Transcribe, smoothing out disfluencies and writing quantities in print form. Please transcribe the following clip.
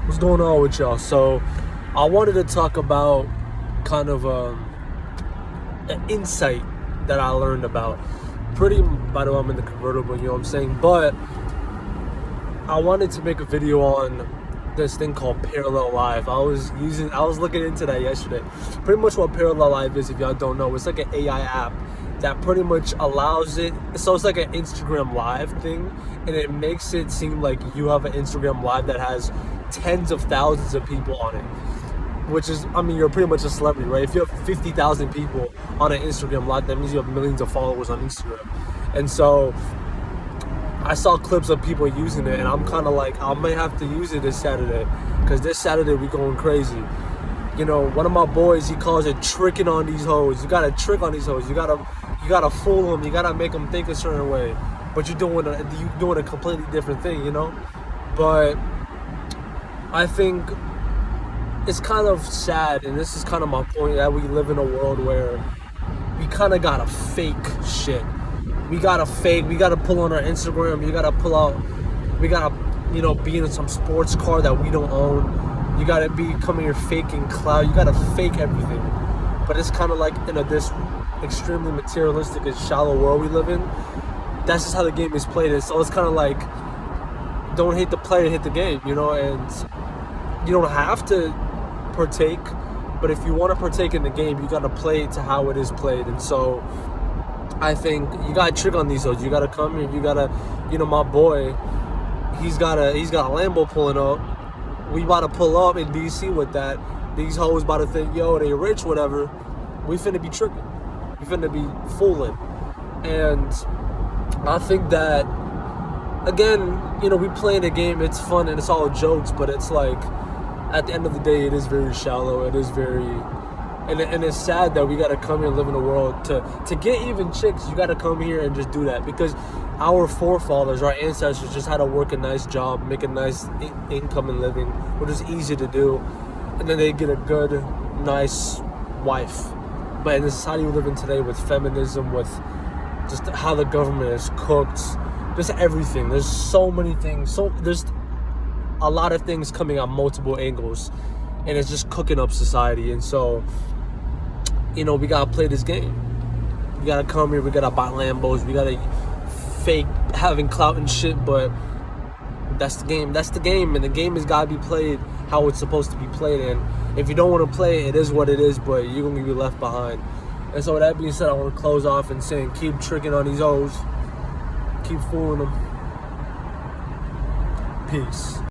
What's going on with y'all? So, I wanted to talk about kind of an insight that I learned about. By the way, I'm in the convertible, you know what I'm saying? But I wanted to make a video on this thing called Parallel Live. I was looking into that yesterday. Pretty much what Parallel Live is, if y'all don't know, it's like an AI app that pretty much allows it. So it's like an Instagram Live thing, and it makes it seem like you have an Instagram Live that has tens of thousands of people on it. Which is, I mean, you're pretty much a celebrity, right? If you have 50,000 people on an Instagram Live, that means you have millions of followers on Instagram. And so I saw clips of people using it, and I'm kind of like, I might have to use it this Saturday, because this Saturday we going crazy. You know, one of my boys, he calls it tricking on these hoes. You gotta trick on these hoes. You gotta fool them. You gotta make them think a certain way, but you're doing a completely different thing, you know. But I think it's kind of sad, and this is kind of my point, that we live in a world where we kind of gotta fake shit. We gotta pull on our Instagram. We gotta, be in some sports car that we don't own. You gotta be coming here faking clout. You gotta fake everything. But it's kind of like in this extremely materialistic and shallow world we live in. That's just how the game is played. And so it's kind of like, don't hate the player, hit the game, and you don't have to partake, but if you want to partake in the game, you got to play it to how it is played. And so I think you got to trick on these hoes. You got to come here. You got to, my boy, he's got a Lambo pulling up. We about to pull up in DC with that. These hoes about to think, yo, they rich, whatever. We finna be tricking. We finna be fooling. And I think that, again, we play the game. It's fun and it's all jokes, but it's like, at the end of the day, it is very shallow. It is very, and it's sad that we gotta come here and live in a world to get even chicks. You gotta come here and just do that, because our forefathers, our ancestors, just had to work a nice job, make a nice income and living, which is easy to do, and then they get a good, nice wife. But in the society we live in today, with feminism, with just how the government is cooked, just everything. There's so many things. There's a lot of things coming on multiple angles, and it's just cooking up society. And so, we gotta play this game. We gotta come here, we gotta buy Lambos, we gotta fake having clout and shit, but that's the game. That's the game, and the game has gotta be played how it's supposed to be played. And if you don't want to play it, it is what it is, but you're gonna be left behind. And so with that being said, I want to close off and saying, keep tricking on these O's, keep fooling them. Peace.